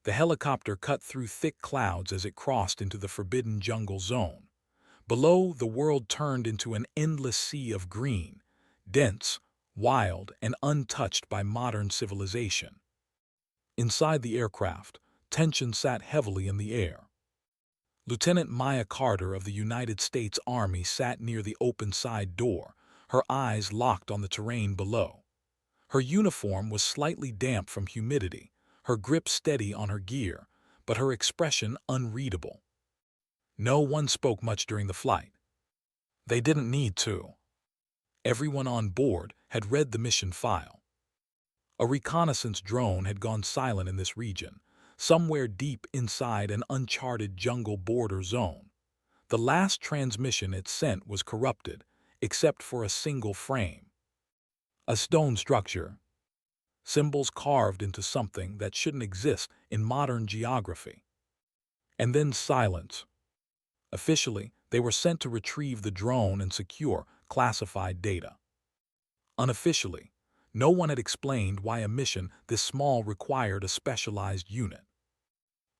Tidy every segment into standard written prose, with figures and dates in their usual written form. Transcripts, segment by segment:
The helicopter cut through thick clouds as it crossed into the forbidden jungle zone. Below, the world turned into an endless sea of green, dense, wild, and untouched by modern civilization. Inside the aircraft, tension sat heavily in the air. Lieutenant Maya Carter of the United States Army sat near the open side door, her eyes locked on the terrain below. Her uniform was slightly damp from humidity, her grip steady on her gear, but her expression unreadable. No one spoke much during the flight. They didn't need to. Everyone on board had read the mission file. A reconnaissance drone had gone silent in this region, somewhere deep inside an uncharted jungle border zone. The last transmission it sent was corrupted, except for a single frame. A stone structure. Symbols carved into something that shouldn't exist in modern geography. And then silence. Officially, they were sent to retrieve the drone and secure classified data. Unofficially, no one had explained why a mission this small required a specialized unit,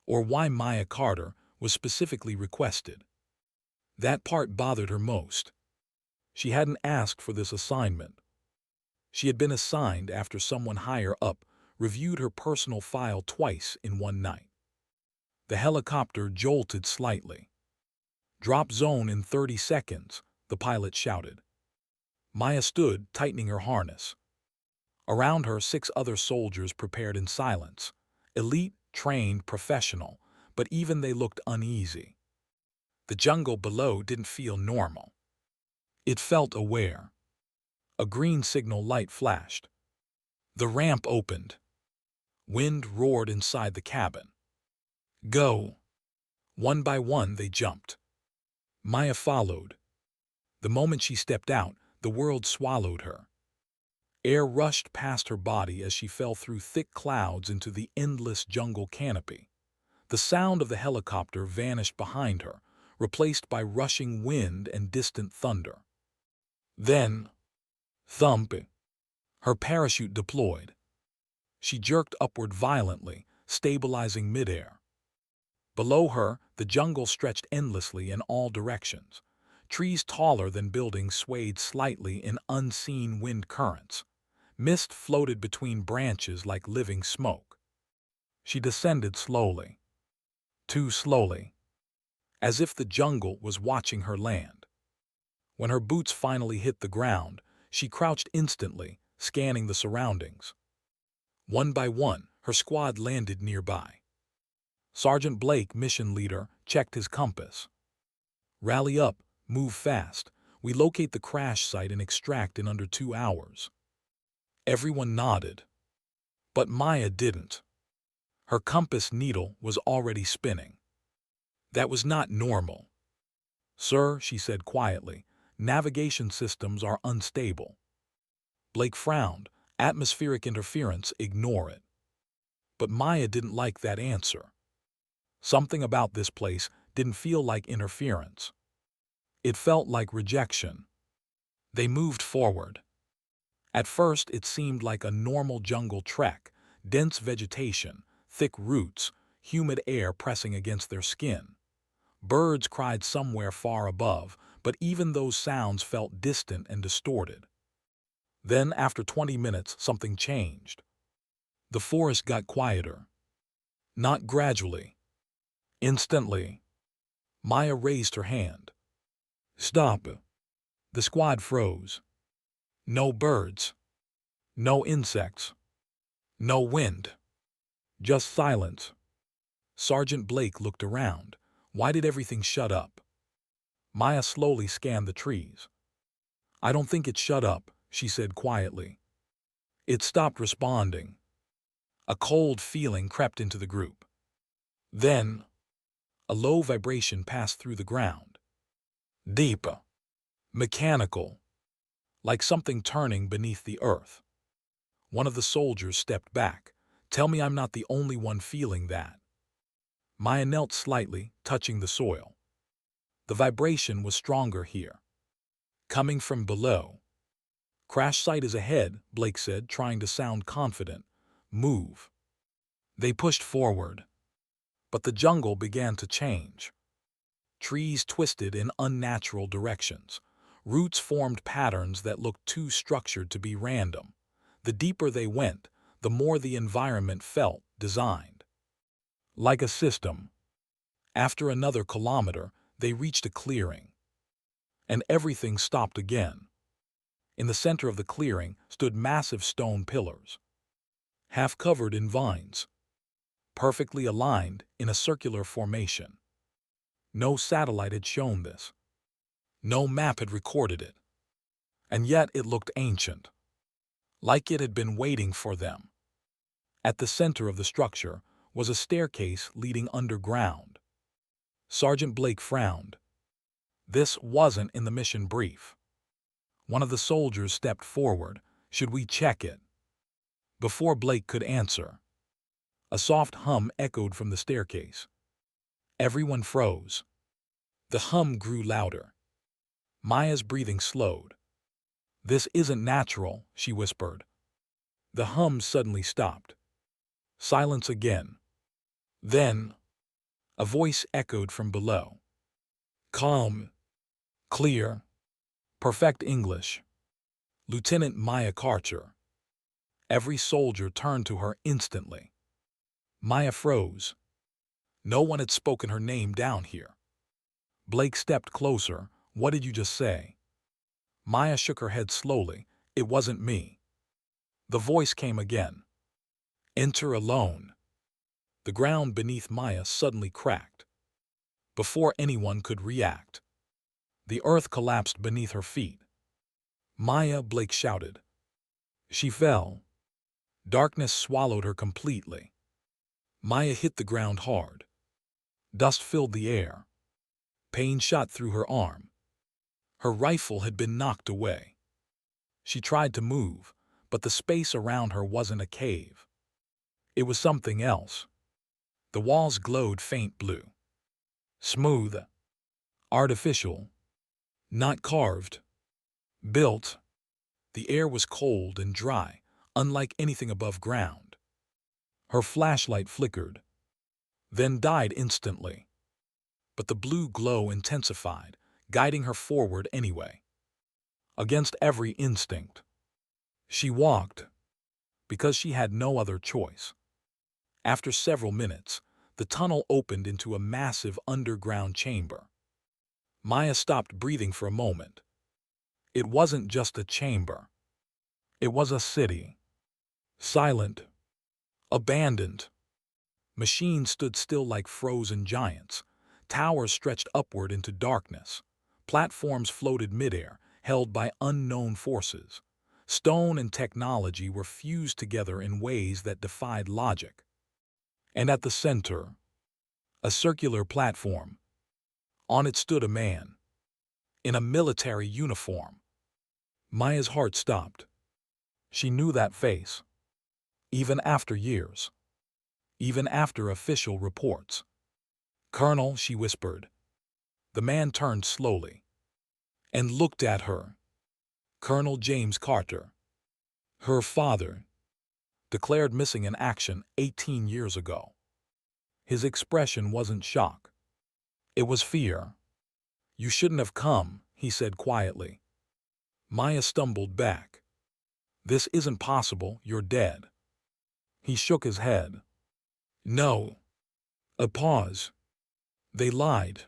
or why Maya Carter was specifically requested. That part bothered her most. She hadn't asked for this assignment. She had been assigned after someone higher up reviewed her personal file twice in one night. The helicopter jolted slightly. "Drop zone in 30 seconds, the pilot shouted. Maya stood, tightening her harness. Around her, 6 other soldiers prepared in silence. Elite, trained, professional, but even they looked uneasy. The jungle below didn't feel normal. It felt aware. A green signal light flashed. The ramp opened. Wind roared inside the cabin. "Go!" One by one they jumped. Maya followed. The moment she stepped out, the world swallowed her. Air rushed past her body as she fell through thick clouds into the endless jungle canopy. The sound of the helicopter vanished behind her, replaced by rushing wind and distant thunder. Then, thump! Her parachute deployed. She jerked upward violently, stabilizing midair. Below her, the jungle stretched endlessly in all directions. Trees taller than buildings swayed slightly in unseen wind currents. Mist floated between branches like living smoke. She descended slowly. Too slowly. As if the jungle was watching her land. When her boots finally hit the ground, she crouched instantly, scanning the surroundings. One by one, her squad landed nearby. Sergeant Blake, mission leader, checked his compass. "Rally up, move fast. We locate the crash site and extract in under 2 hours." Everyone nodded. But Maya didn't. Her compass needle was already spinning. That was not normal. "Sir," she said quietly, "navigation systems are unstable." Blake frowned. "Atmospheric interference, ignore it." But Maya didn't like that answer. Something about this place didn't feel like interference. It felt like rejection. They moved forward. At first, it seemed like a normal jungle trek, dense vegetation, thick roots, humid air pressing against their skin. Birds cried somewhere far above, but even those sounds felt distant and distorted. Then, after 20 minutes, something changed. The forest got quieter. Not gradually. Instantly. Maya raised her hand. "Stop." The squad froze. No birds. No insects. No wind. Just silence. Sergeant Blake looked around. Why did everything shut up? Maya slowly scanned the trees. "I don't think it shut up," she said quietly. "It stopped responding." A cold feeling crept into the group. Then, a low vibration passed through the ground. Deep. Mechanical. Like something turning beneath the earth. One of the soldiers stepped back. "Tell me I'm not the only one feeling that." Maya knelt slightly, touching the soil. The vibration was stronger here. Coming from below. "Crash site is ahead," Blake said, trying to sound confident. "Move." They pushed forward. But the jungle began to change. Trees twisted in unnatural directions. Roots formed patterns that looked too structured to be random. The deeper they went, the more the environment felt designed. Like a system. After another kilometer, they reached a clearing. And everything stopped again. In the center of the clearing stood massive stone pillars, half covered in vines, perfectly aligned in a circular formation. No satellite had shown this. No map had recorded it. And yet it looked ancient, like it had been waiting for them. At the center of the structure was a staircase leading underground. Sergeant Blake frowned. This wasn't in the mission brief. One of the soldiers stepped forward. Should we check it? Before Blake could answer, a soft hum echoed from the staircase. Everyone froze. The hum grew louder. Maya's breathing slowed. "This isn't natural," she whispered. The hum suddenly stopped. Silence again. Then, a voice echoed from below. Calm, clear, perfect English. Lieutenant Maya Karcher. Every soldier turned to her instantly. Maya froze. No one had spoken her name down here. Blake stepped closer. "What did you just say?" Maya shook her head slowly. "It wasn't me." The voice came again. "Enter alone." The ground beneath Maya suddenly cracked. Before anyone could react, the earth collapsed beneath her feet. "Maya," Blake shouted. She fell. Darkness swallowed her completely. Maya hit the ground hard. Dust filled the air. Pain shot through her arm. Her rifle had been knocked away. She tried to move, but the space around her wasn't a cave. It was something else. The walls glowed faint blue. Smooth. Artificial. Not carved. Built. The air was cold and dry, unlike anything above ground. Her flashlight flickered, then died instantly. But the blue glow intensified, guiding her forward anyway. Against every instinct. She walked, because she had no other choice. After several minutes, the tunnel opened into a massive underground chamber. Maya stopped breathing for a moment. It wasn't just a chamber. It was a city. Silent. Abandoned. Machines stood still like frozen giants. Towers stretched upward into darkness. Platforms floated midair, held by unknown forces. Stone and technology were fused together in ways that defied logic. And at the center, a circular platform. On it stood a man, in a military uniform. Maya's heart stopped. She knew that face, even after years, even after official reports. "Colonel," she whispered. The man turned slowly and looked at her. Colonel James Carter. Her father, declared missing in action 18 years ago. His expression wasn't shock. It was fear. "You shouldn't have come," he said quietly. Maya stumbled back. "This isn't possible, you're dead." He shook his head. "No." A pause. They lied.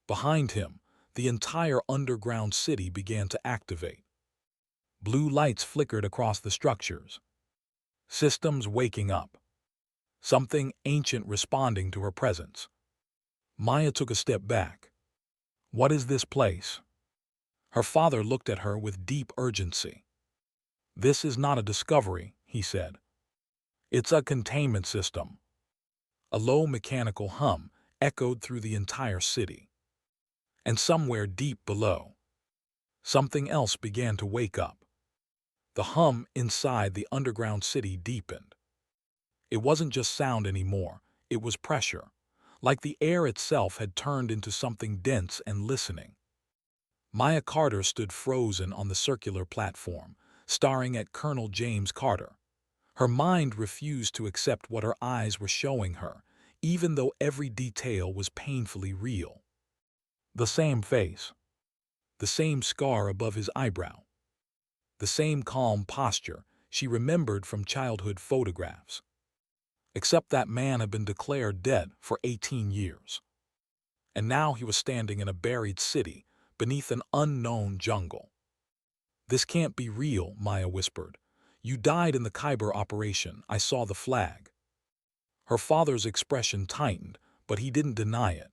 Behind him, the entire underground city began to activate. Blue lights flickered across the structures. Systems waking up. Something ancient responding to her presence. Maya took a step back. "What is this place?" Her father looked at her with deep urgency. "This is not a discovery," he said. "It's a containment system." A low mechanical hum echoed through the entire city. And somewhere deep below, something else began to wake up. The hum inside the underground city deepened. It wasn't just sound anymore, it was pressure, like the air itself had turned into something dense and listening. Maya Carter stood frozen on the circular platform, staring at Colonel James Carter. Her mind refused to accept what her eyes were showing her. even though every detail was painfully real. The same face, the same scar above his eyebrow, the same calm posture she remembered from childhood photographs. Except that man had been declared dead for 18 years. And now he was standing in a buried city beneath an unknown jungle. "This can't be real," Maya whispered. "You died in the Khyber operation. I saw the flag." Her father's expression tightened, but he didn't deny it.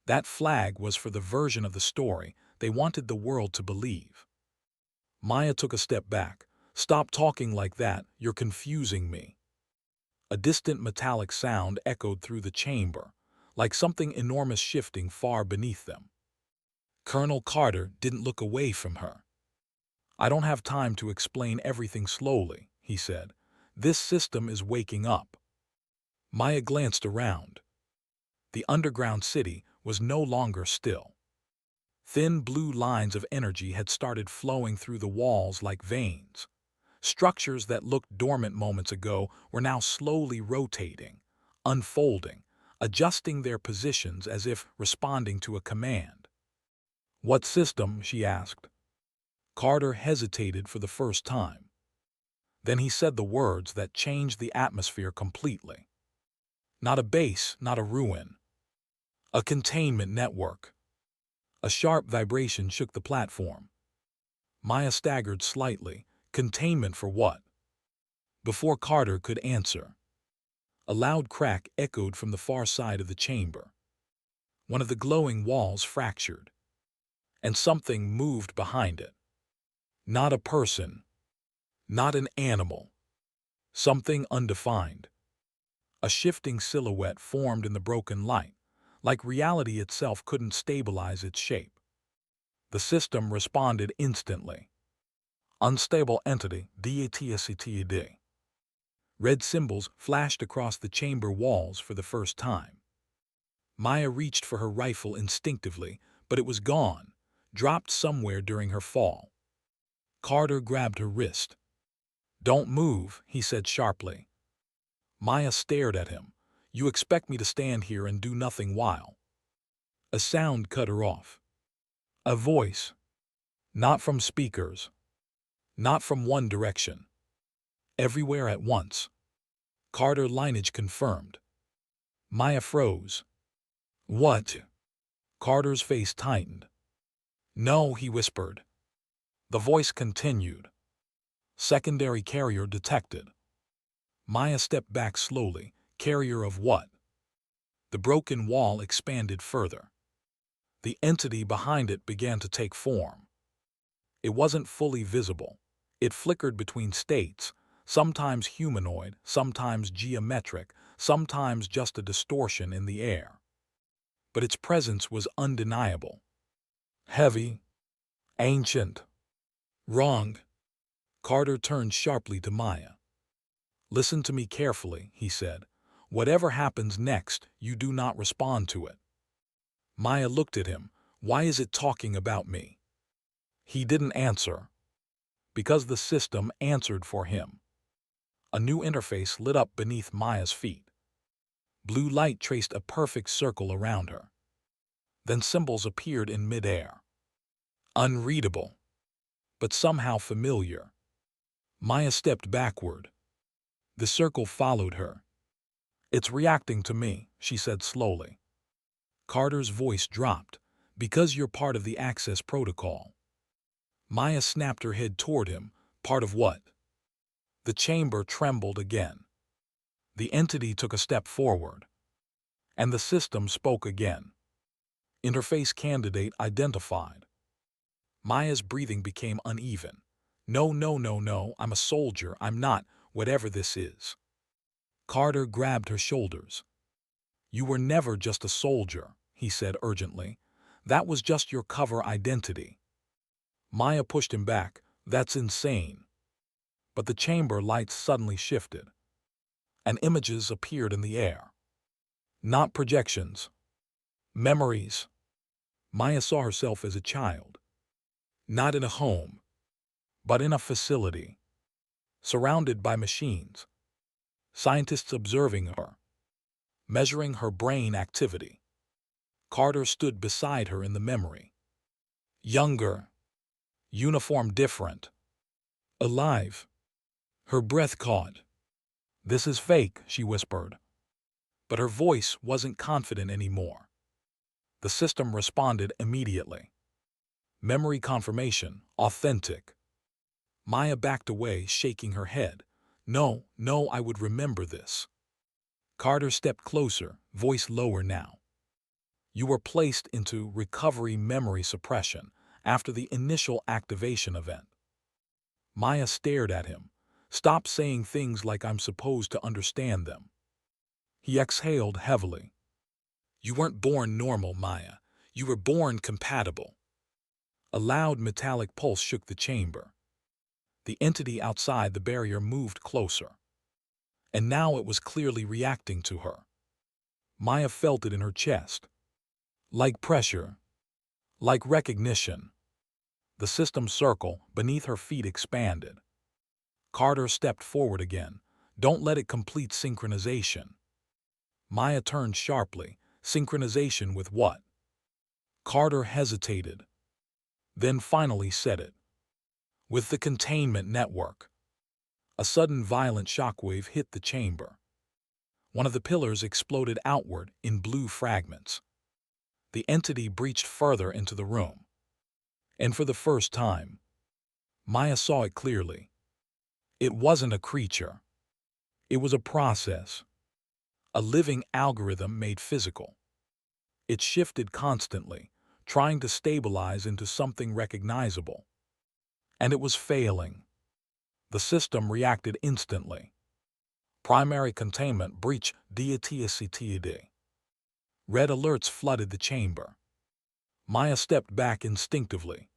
That flag was for the version of the story they wanted the world to believe. Maya took a step back. "Stop talking like that. You're confusing me." A distant metallic sound echoed through the chamber, like something enormous shifting far beneath them. Colonel Carter didn't look away from her. "I don't have time to explain everything slowly," he said. "This system is waking up." Maya glanced around. The underground city was no longer still. Thin blue lines of energy had started flowing through the walls like veins. Structures that looked dormant moments ago were now slowly rotating, unfolding, adjusting their positions as if responding to a command. "What system?" she asked. Carter hesitated for the first time. Then he said the words that changed the atmosphere completely. "Not a base, not a ruin. A containment network." A sharp vibration shook the platform. Maya staggered slightly. Containment for what? Before Carter could answer, a loud crack echoed from the far side of the chamber. One of the glowing walls fractured, and something moved behind it. Not a person, not an animal, something undefined. A shifting silhouette formed in the broken light, like reality itself couldn't stabilize its shape. The system responded instantly. "Unstable entity, DATSCTD." Red symbols flashed across the chamber walls for the first time. Maya reached for her rifle instinctively, but it was gone, dropped somewhere during her fall. Carter grabbed her wrist. "Don't move," he said sharply. Maya stared at him. "You expect me to stand here and do nothing while?" A sound cut her off. A voice. Not from speakers. Not from one direction. Everywhere at once. Carter lineage confirmed. Maya froze. "What?" Carter's face tightened. "No," he whispered. The voice continued. "Secondary carrier detected." Maya stepped back slowly. Carrier of what? The broken wall expanded further. The entity behind it began to take form. It wasn't fully visible. It flickered between states, sometimes humanoid, sometimes geometric, sometimes just a distortion in the air. But its presence was undeniable. Heavy, ancient, wrong. Carter turned sharply to Maya. "Listen to me carefully," he said. "Whatever happens next, you do not respond to it." Maya looked at him. "Why is it talking about me?" He didn't answer. Because the system answered for him. A new interface lit up beneath Maya's feet. Blue light traced a perfect circle around her. Then symbols appeared in midair. Unreadable, but somehow familiar. Maya stepped backward. The circle followed her. "It's reacting to me," she said slowly. Carter's voice dropped. "Because you're part of the access protocol." Maya snapped her head toward him. "Part of what?" The chamber trembled again. The entity took a step forward. And the system spoke again. "Interface candidate identified." Maya's breathing became uneven. "No, no, no, no, I'm a soldier, I'm not, whatever this is." Carter grabbed her shoulders. "You were never just a soldier," he said urgently. "That was just your cover identity." Maya pushed him back. "That's insane." But the chamber lights suddenly shifted, and images appeared in the air. Not projections. Memories. Maya saw herself as a child. Not in a home, but in a facility. Surrounded by machines. Scientists observing her. measuring her brain activity. Carter stood beside her in the memory. Younger, uniform different, alive. Her breath caught. "This is fake," she whispered. But her voice wasn't confident anymore. The system responded immediately. Memory confirmation, authentic. Maya backed away, shaking her head. "No, no, I would remember this." Carter stepped closer, voice lower now. "You were placed into recovery memory suppression after the initial activation event." Maya stared at him. "Stop saying things like I'm supposed to understand them." He exhaled heavily. "You weren't born normal, Maya. You were born compatible." A loud metallic pulse shook the chamber. The entity outside the barrier moved closer. And now it was clearly reacting to her. Maya felt it in her chest. Like pressure. Like recognition. The system circle beneath her feet expanded. Carter stepped forward again. "Don't let it complete synchronization." Maya turned sharply. "Synchronization with what?" Carter hesitated, then finally said it. "With the containment network." A sudden violent shockwave hit the chamber. One of the pillars exploded outward in blue fragments. The entity breached further into the room. And for the first time, Maya saw it clearly. It wasn't a creature. It was a process. A living algorithm made physical. It shifted constantly, trying to stabilize into something recognizable. And it was failing. The system reacted instantly. Primary containment breach DATSCTD. Red alerts flooded the chamber. Maya stepped back instinctively.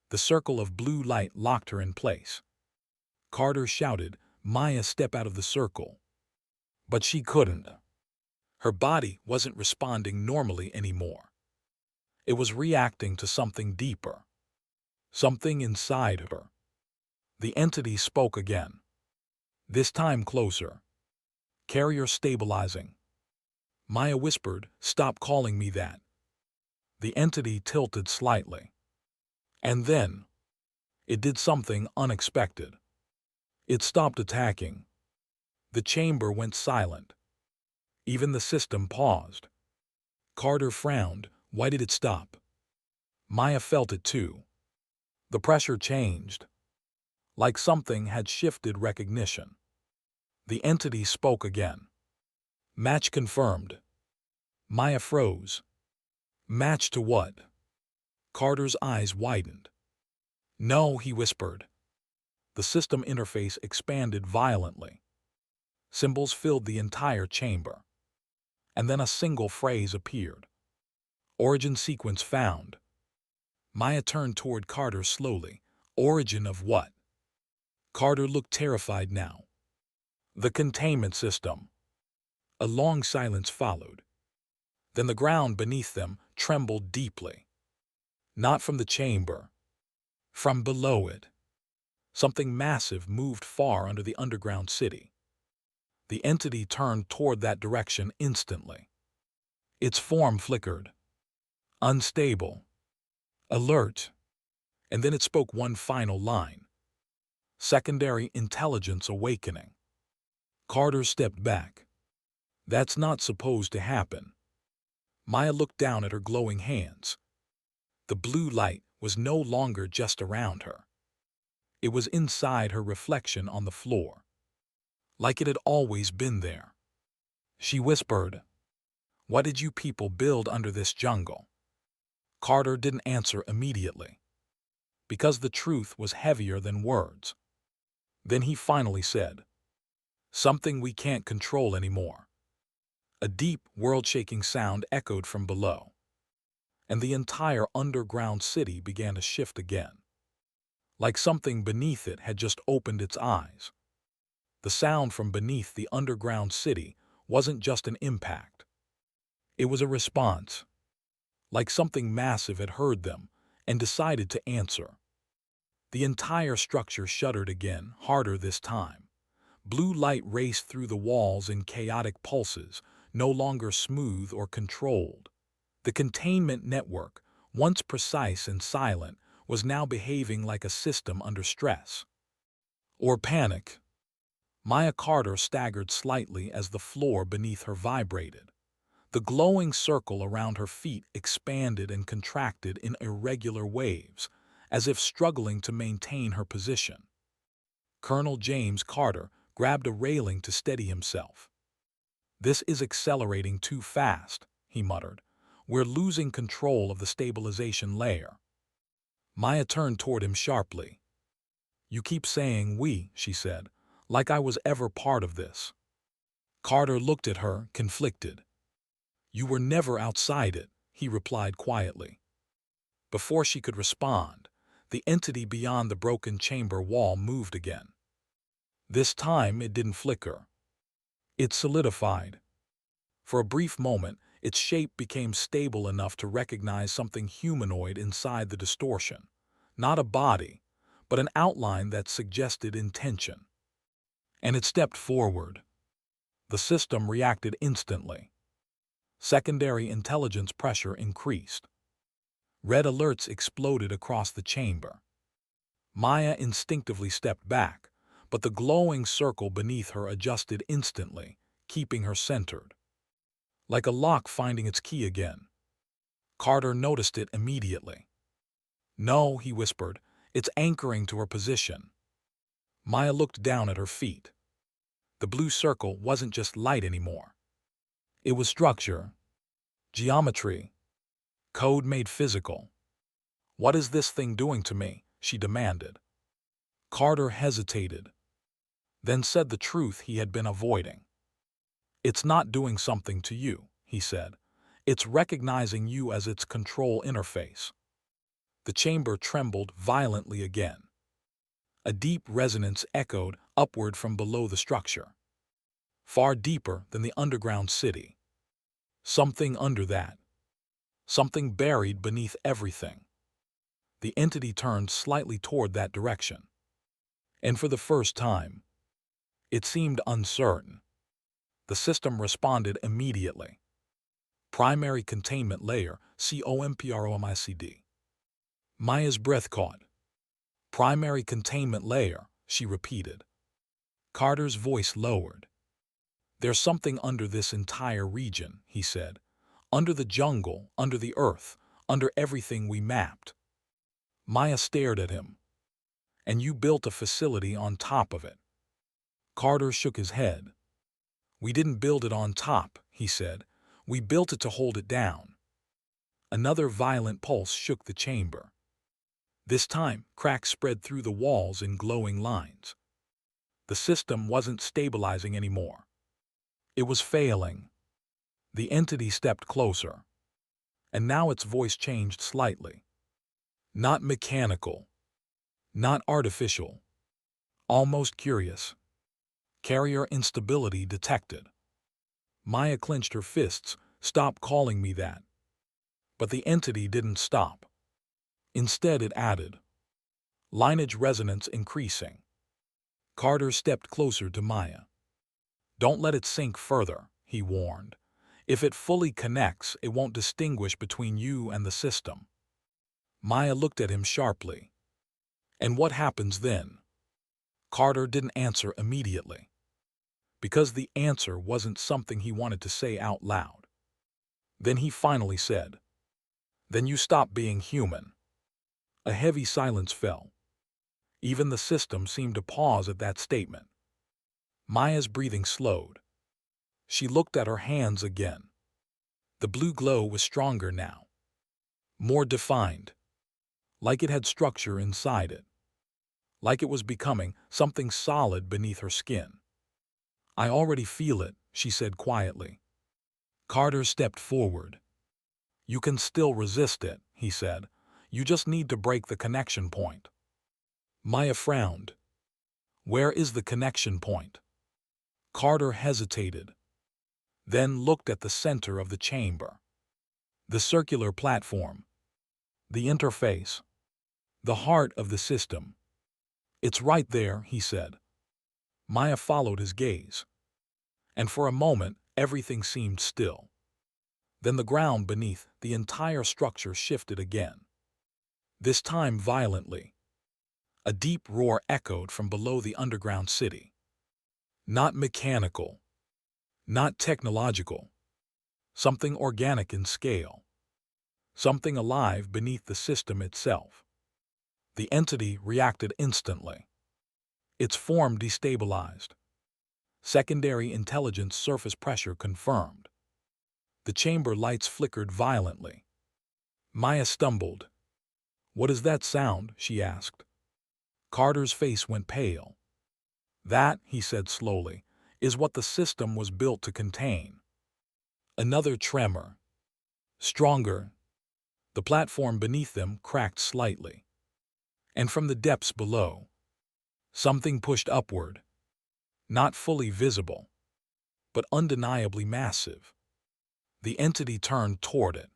The circle of blue light locked her in place. Carter shouted, "Maya, step out of the circle." But she couldn't. Her body wasn't responding normally anymore. It was reacting to something deeper. Something inside her. The entity spoke again. This time closer. "Carrier stabilizing." Maya whispered, "Stop calling me that." The entity tilted slightly. And then, it did something unexpected. It stopped attacking. The chamber went silent. Even the system paused. Carter frowned. Why did it stop? Maya felt it too. The pressure changed. Like something had shifted recognition. The entity spoke again. "Match confirmed." Maya froze. "Match to what?" Carter's eyes widened. "No," he whispered. The system interface expanded violently. Symbols filled the entire chamber. And then a single phrase appeared. "Origin sequence found." Maya turned toward Carter slowly. "Origin of what?" Carter looked terrified now. "The containment system." A long silence followed. Then the ground beneath them trembled deeply. Not from the chamber. From below it. Something massive moved far under the underground city. The entity turned toward that direction instantly. Its form flickered. Unstable. Alert. And then it spoke one final line. "Secondary intelligence awakening." Carter stepped back. "That's not supposed to happen." Maya looked down at her glowing hands. The blue light was no longer just around her. It was inside her reflection on the floor. Like it had always been there. She whispered, "What did you people build under this jungle?" Carter didn't answer immediately. Because the truth was heavier than words. Then he finally said, "Something we can't control anymore." A deep, world-shaking sound echoed from below. And the entire underground city began to shift again. Like something beneath it had just opened its eyes. The sound from beneath the underground city wasn't just an impact. It was a response. Like something massive had heard them and decided to answer. The entire structure shuddered again, harder this time. Blue light raced through the walls in chaotic pulses, no longer smooth or controlled. The containment network, once precise and silent, was now behaving like a system under stress. Or panic. Maya Carter staggered slightly as the floor beneath her vibrated. The glowing circle around her feet expanded and contracted in irregular waves, as if struggling to maintain her position. Colonel James Carter grabbed a railing to steady himself. "This is accelerating too fast," he muttered. "We're losing control of the stabilization layer." Maya turned toward him sharply. "You keep saying we," she said, "like I was ever part of this." Carter looked at her, conflicted. "You were never outside it," he replied quietly. Before she could respond, the entity beyond the broken chamber wall moved again. This time it didn't flicker. It solidified. For a brief moment, its shape became stable enough to recognize something humanoid inside the distortion. Not a body, but an outline that suggested intention. And it stepped forward. The system reacted instantly. Secondary intelligence pressure increased. Red alerts exploded across the chamber. Maya instinctively stepped back, but the glowing circle beneath her adjusted instantly, keeping her centered. Like a lock finding its key again. Carter noticed it immediately. "No," he whispered, "it's anchoring to her position." Maya looked down at her feet. The blue circle wasn't just light anymore. It was structure, geometry, code made physical. "What is this thing doing to me?" she demanded. Carter hesitated, then said the truth he had been avoiding. "It's not doing something to you," he said. "It's recognizing you as its control interface." The chamber trembled violently again. A deep resonance echoed upward from below the structure, far deeper than the underground city. Something under that. Something buried beneath everything. The entity turned slightly toward that direction. And for the first time, it seemed uncertain. The system responded immediately. Primary containment layer, COMPROMICD. Maya's breath caught. "Primary containment layer," she repeated. Carter's voice lowered. "There's something under this entire region," he said. "Under the jungle, under the earth, under everything we mapped." Maya stared at him. "And you built a facility on top of it." Carter shook his head. "We didn't build it on top," he said. "We built it to hold it down." Another violent pulse shook the chamber. This time, cracks spread through the walls in glowing lines. The system wasn't stabilizing anymore. It was failing. The entity stepped closer. And now its voice changed slightly. Not mechanical. Not artificial. Almost curious. Carrier instability detected. Maya clenched her fists. "Stop calling me that." But the entity didn't stop. Instead, it added. Lineage resonance increasing. Carter stepped closer to Maya. "Don't let it sink further," he warned. "If it fully connects, it won't distinguish between you and the system." Maya looked at him sharply. "And what happens then?" Carter didn't answer immediately. Because the answer wasn't something he wanted to say out loud. Then he finally said, "Then you stop being human." A heavy silence fell. Even the system seemed to pause at that statement. Maya's breathing slowed. She looked at her hands again. The blue glow was stronger now. More defined. Like it had structure inside it. Like it was becoming something solid beneath her skin. "I already feel it," she said quietly. Carter stepped forward. "You can still resist it," he said. "You just need to break the connection point." Maya frowned. "Where is the connection point?" Carter hesitated, then looked at the center of the chamber. The circular platform. The interface. The heart of the system. "It's right there," he said. Maya followed his gaze. And for a moment, Everything seemed still. Then the ground beneath the entire structure shifted again, this time violently. A deep roar echoed from below the underground city. Not mechanical, not technological, something organic in scale, something alive beneath the system itself. The entity reacted instantly. Its form destabilized. Secondary intelligence surface pressure confirmed. The chamber lights flickered violently. Maya stumbled. "What is that sound?" she asked. Carter's face went pale. "That," he said slowly, "is what the system was built to contain." Another tremor. Stronger. The platform beneath them cracked slightly. And from the depths below, something pushed upward. Not fully visible, but undeniably massive. The entity turned toward it.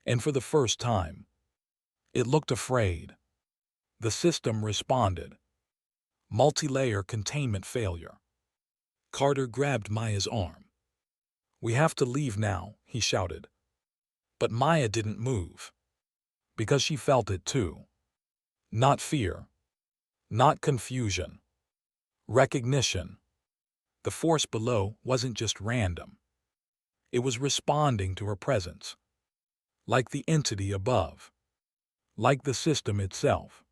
And for the first time, it looked afraid. The system responded. Multi-layer containment failure. Carter grabbed Maya's arm. "We have to leave now," he shouted. But Maya didn't move. Because she felt it too. Not fear. Not confusion. Recognition. The force below wasn't just random. It was responding to her presence. Like the entity above. Like the system itself.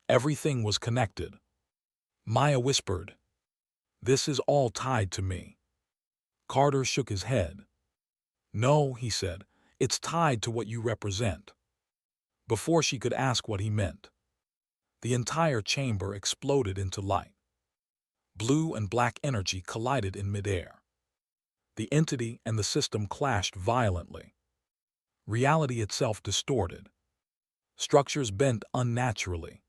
Everything was connected. Maya whispered, "This is all tied to me." Carter shook his head. "No," he said, "it's tied to what you represent." Before she could ask what he meant, the entire chamber exploded into light. Blue and black energy collided in midair. The entity and the system clashed violently. Reality itself distorted. Structures bent unnaturally.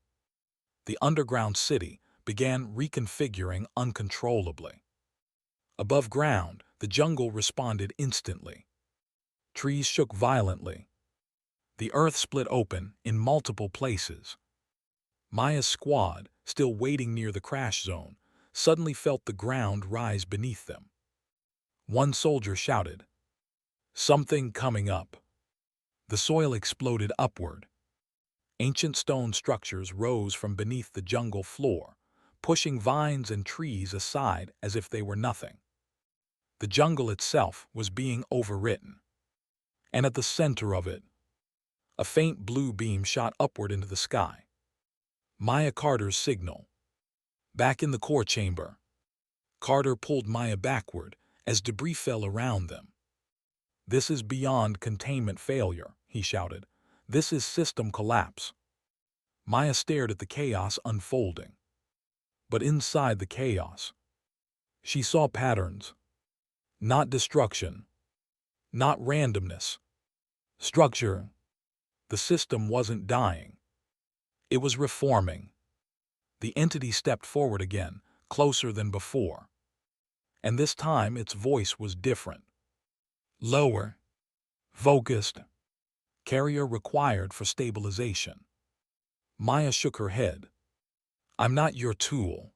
The underground city began reconfiguring uncontrollably. Above ground, the jungle responded instantly. Trees shook violently. The earth split open in multiple places. Maya's squad, still waiting near the crash zone, suddenly felt the ground rise beneath them. One soldier shouted, "Something coming up." The soil exploded upward. Ancient stone structures rose from beneath the jungle floor, pushing vines and trees aside as if they were nothing. The jungle itself was being overwritten. And at the center of it, a faint blue beam shot upward into the sky. Maya Carter's signal. Back in the core chamber, Carter pulled Maya backward as debris fell around them. "This is beyond containment failure," he shouted. "This is system collapse." Maya stared at the chaos unfolding. But inside the chaos, she saw patterns. Not destruction. Not randomness. Structure. The system wasn't dying. It was reforming. The entity stepped forward again, closer than before. And this time its voice was different. Lower. Focused. Carrier required for stabilization. Maya shook her head. "I'm not your tool."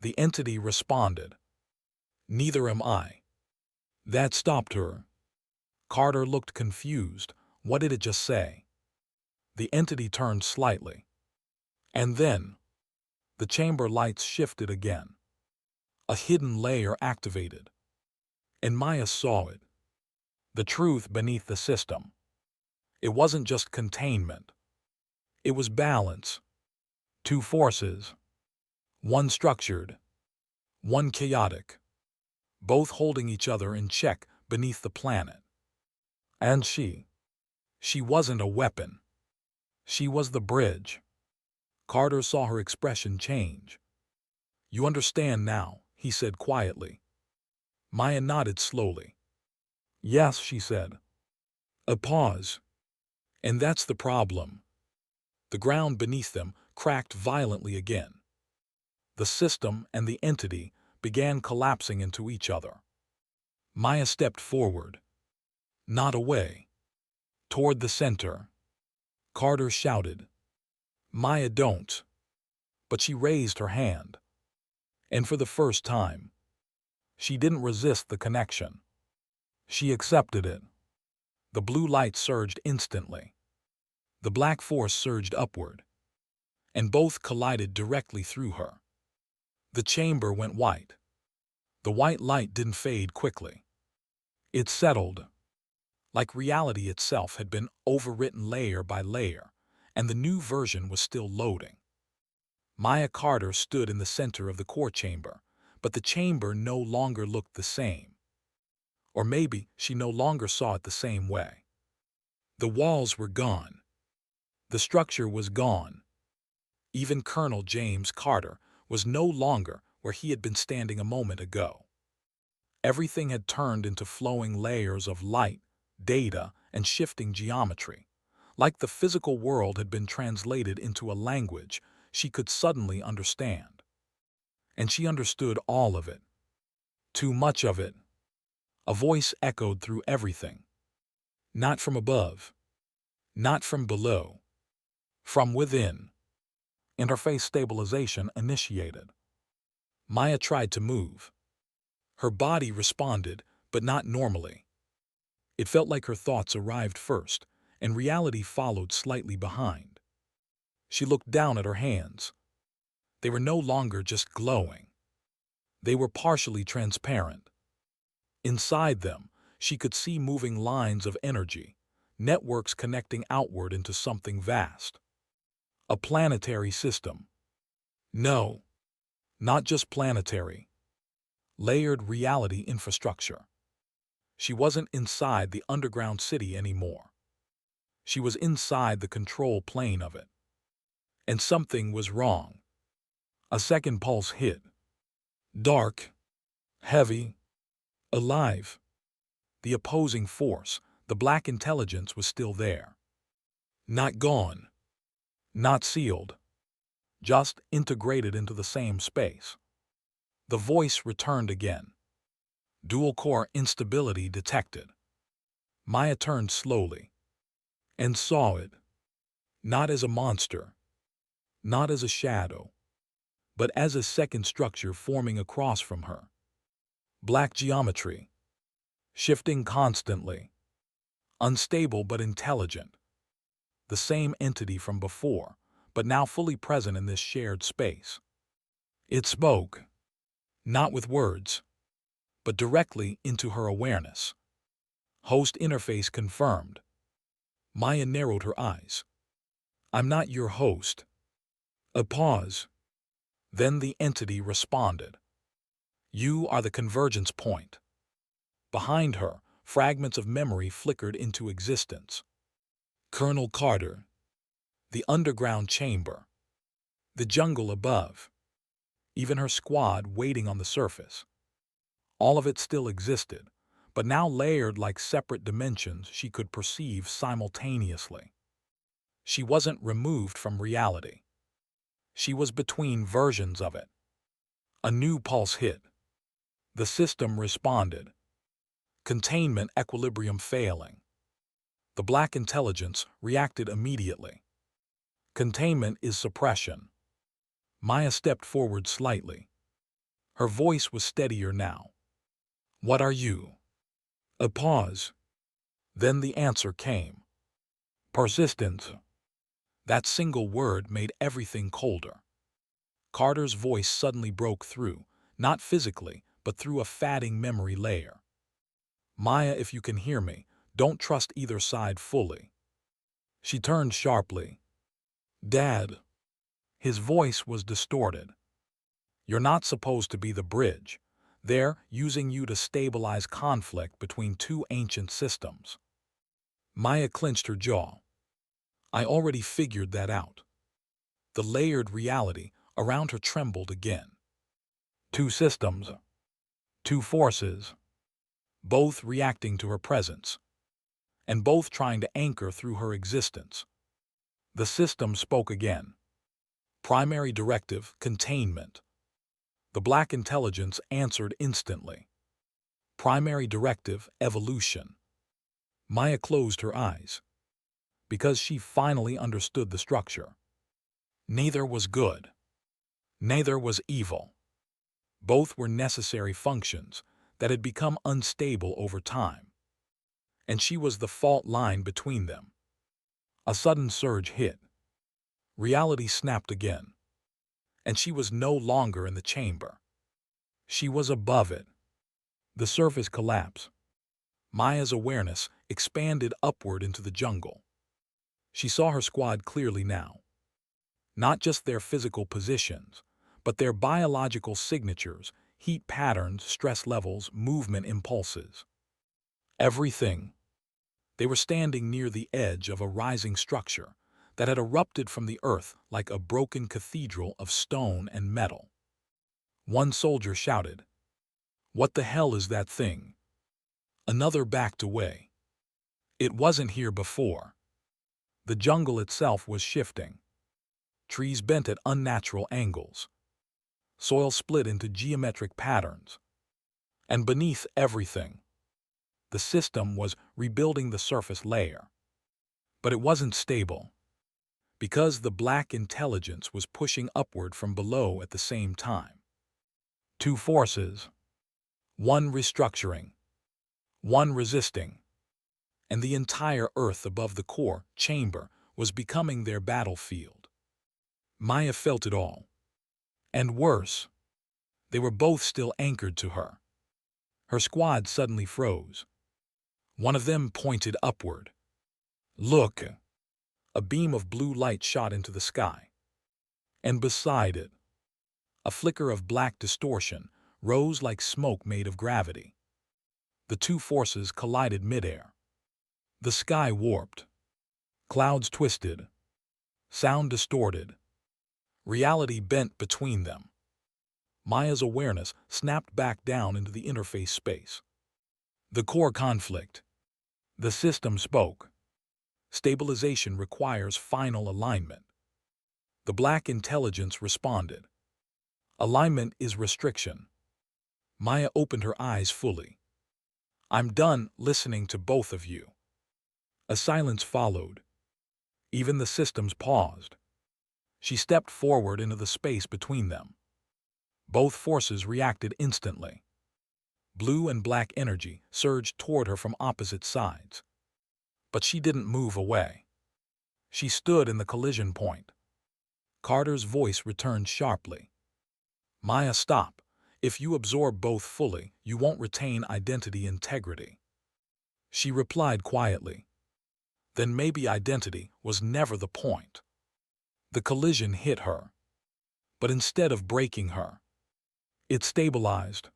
The entity responded. "Neither am I." That stopped her. Carter looked confused. What did it just say? The entity turned slightly. And then, the chamber lights shifted again. A hidden layer activated. And Maya saw it. The truth beneath the system. It wasn't just containment. It was balance. Two forces. One structured. One chaotic. Both holding each other in check beneath the planet. And she wasn't a weapon. She was the bridge. Carter saw her expression change. "You understand now," he said quietly. Maya nodded slowly. "Yes," she said. A pause. "And that's the problem." The ground beneath them cracked violently again. The system and the entity began collapsing into each other. Maya stepped forward. Not away. Toward the center. Carter shouted, "Maya, don't." But she raised her hand. And for the first time, She didn't resist the connection. She accepted it. The blue light surged instantly. The black force surged upward, and both collided directly through her. The chamber went white. The white light didn't fade quickly. It settled, like reality itself had been overwritten layer by layer, and the new version was still loading. Maya Carter stood in the center of the core chamber, but the chamber no longer looked the same. Or maybe she no longer saw it the same way. The walls were gone. The structure was gone. Even Colonel James Carter was no longer where he had been standing a moment ago. Everything had turned into flowing layers of light, data, and shifting geometry, like the physical world had been translated into a language she could suddenly understand. And she understood all of it. Too much of it. A voice echoed through everything. Not from above. Not from below. From within. Interface stabilization initiated. Maya tried to move. Her body responded, but not normally. It felt like her thoughts arrived first, and reality followed slightly behind. She looked down at her hands. They were no longer just glowing. They were partially transparent. Inside them, she could see moving lines of energy, networks connecting outward into something vast. A planetary system. No, not just planetary. Layered reality infrastructure. She wasn't inside the underground city anymore. She was inside the control plane of it. And something was wrong. A second pulse hit. Dark, heavy, alive. The opposing force, the black intelligence, was still there. Not gone. Not sealed. Just integrated into the same space. The voice returned again. Dual-core instability detected. Maya turned slowly and saw it, not as a monster, not as a shadow, but as a second structure forming across from her. Black geometry, shifting constantly, unstable but intelligent. The same entity from before, but now fully present in this shared space. It spoke, not with words, but directly into her awareness. Host interface confirmed. Maya narrowed her eyes. I'm not your host. A pause. Then the entity responded. You are the convergence point. Behind her, fragments of memory flickered into existence. Colonel Carter. The underground chamber. The jungle above. Even her squad waiting on the surface. All of it still existed, but now layered like separate dimensions she could perceive simultaneously. She wasn't removed from reality. She was between versions of it. A new pulse hit. The system responded. Containment equilibrium failing. The black intelligence reacted immediately. Containment is suppression. Maya stepped forward slightly. Her voice was steadier now. What are you? A pause. Then the answer came. Persistence. That single word made everything colder. Carter's voice suddenly broke through, not physically, but through a fatting memory layer. Maya, if you can hear me, don't trust either side fully. She turned sharply. Dad. His voice was distorted. You're not supposed to be the bridge. They're using you to stabilize conflict between two ancient systems. Maya clenched her jaw. I already figured that out. The layered reality around her trembled again. Two systems. Two forces. Both reacting to her presence. And both trying to anchor through her existence. The system spoke again. Primary directive, containment. The black intelligence answered instantly. Primary directive, evolution. Maya closed her eyes. Because she finally understood the structure. Neither was good. Neither was evil. Both were necessary functions that had become unstable over time, and she was the fault line between them. A sudden surge hit. Reality snapped again, and she was no longer in the chamber. She was above it. The surface collapsed. Maya's awareness expanded upward into the jungle. She saw her squad clearly now. Not just their physical positions, but their biological signatures, heat patterns, stress levels, movement impulses. Everything. They were standing near the edge of a rising structure that had erupted from the earth like a broken cathedral of stone and metal. One soldier shouted, "What the hell is that thing?" Another backed away. It wasn't here before. The jungle itself was shifting. Trees bent at unnatural angles. Soil split into geometric patterns. And beneath everything, the system was rebuilding the surface layer. But it wasn't stable, because the black intelligence was pushing upward from below at the same time. Two forces, one restructuring, one resisting, and the entire earth above the core chamber was becoming their battlefield. Maya felt it all. And worse, they were both still anchored to her. Her squad suddenly froze. One of them pointed upward. "Look!" A beam of blue light shot into the sky. And beside it, a flicker of black distortion rose like smoke made of gravity. The two forces collided midair. The sky warped. Clouds twisted. Sound distorted. Reality bent between them. Maya's awareness snapped back down into the interface space. The core conflict. The system spoke. Stabilization requires final alignment. The black intelligence responded. Alignment is restriction. Maya opened her eyes fully. "I'm done listening to both of you." A silence followed. Even the systems paused. She stepped forward into the space between them. Both forces reacted instantly. Blue and black energy surged toward her from opposite sides. But she didn't move away. She stood in the collision point. Carter's voice returned sharply. "Maya, stop. If you absorb both fully, you won't retain identity integrity." She replied quietly. Then maybe identity was never the point. The collision hit her. But instead of breaking her, it stabilized.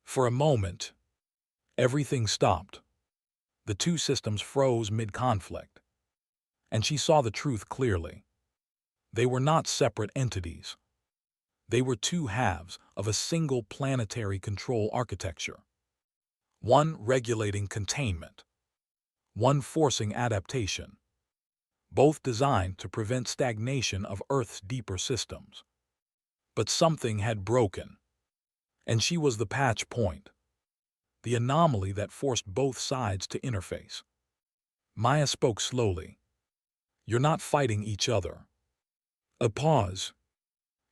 For a moment, everything stopped. The two systems froze mid-conflict. And she saw the truth clearly. They were not separate entities. They were two halves of a single planetary control architecture. One regulating containment. One forcing adaptation. Both designed to prevent stagnation of Earth's deeper systems. But something had broken. And she was the patch point. The anomaly that forced both sides to interface. Maya spoke slowly. "You're not fighting each other." A pause.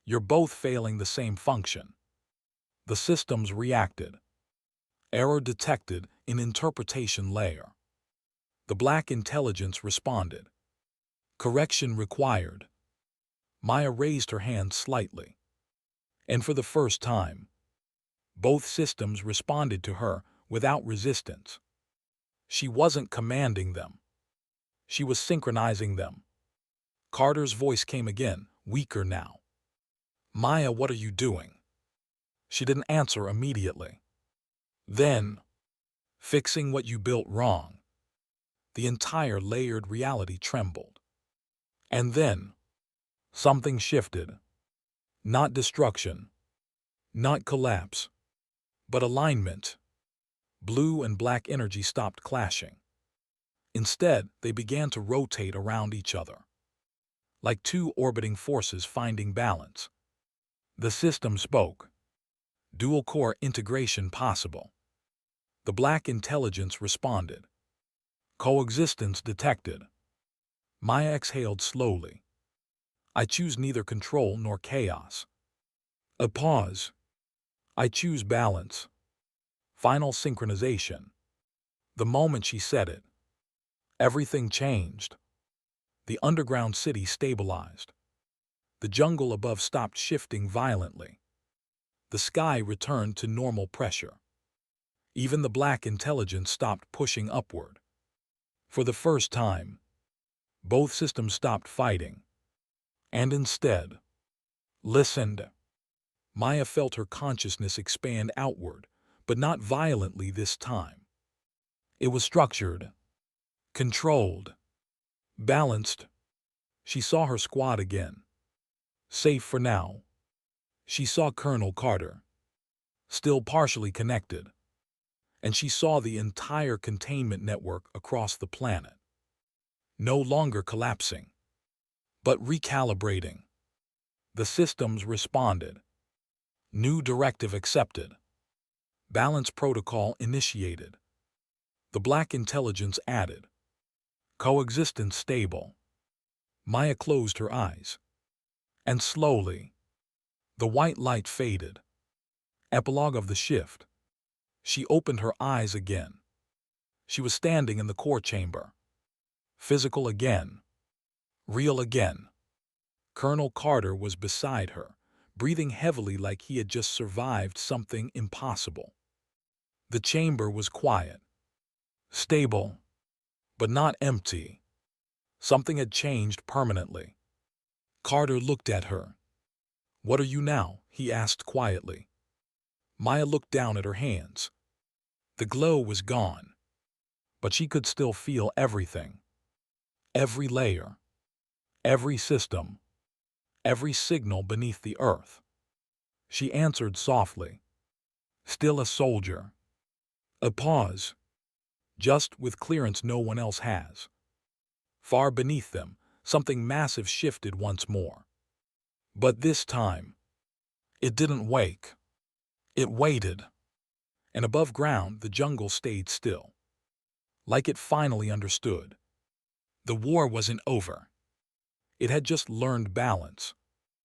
"You're both failing the same function." The systems reacted. Error detected in interpretation layer. The black intelligence responded. Correction required. Maya raised her hand slightly. And for the first time, both systems responded to her without resistance. She wasn't commanding them. She was synchronizing them. Carter's voice came again, weaker now. "Maya, what are you doing?" She didn't answer immediately. Then, "Fixing what you built wrong." The entire layered reality trembled. And then, something shifted. Not destruction. Not collapse. But alignment. Blue and black energy stopped clashing. Instead, they began to rotate around each other. Like two orbiting forces finding balance. The system spoke. Dual-core integration possible. The black intelligence responded. Coexistence detected. Maya exhaled slowly. "I choose neither control nor chaos." A pause. I choose balance. Final synchronization. The moment she said it, everything changed. The underground city stabilized. The jungle above stopped shifting violently. The sky returned to normal pressure. Even the black intelligence stopped pushing upward. For the first time, both systems stopped fighting, and instead listened. Maya felt her consciousness expand outward, but not violently this time. It was structured, controlled, balanced. She saw her squad again. Safe for now. She saw Colonel Carter, still partially connected, and she saw the entire containment network across the planet. No longer collapsing, but recalibrating. The systems responded. New directive accepted. Balance protocol initiated. The black intelligence added. Coexistence stable. Maya closed her eyes. And slowly, the white light faded. Epilogue of the shift. She opened her eyes again. She was standing in the core chamber. Physical again. Real again. Colonel Carter was beside her, breathing heavily like he had just survived something impossible. The chamber was quiet. Stable. But not empty. Something had changed permanently. Carter looked at her. "What are you now?" he asked quietly. Maya looked down at her hands. The glow was gone, but she could still feel everything. Every layer, every system, every signal beneath the earth. She answered softly. "Still a soldier." A pause, just with clearance no one else has. Far beneath them, something massive shifted once more. But this time, it didn't wake. It waited. And above ground, the jungle stayed still. Like it finally understood. The war wasn't over. It had just learned balance.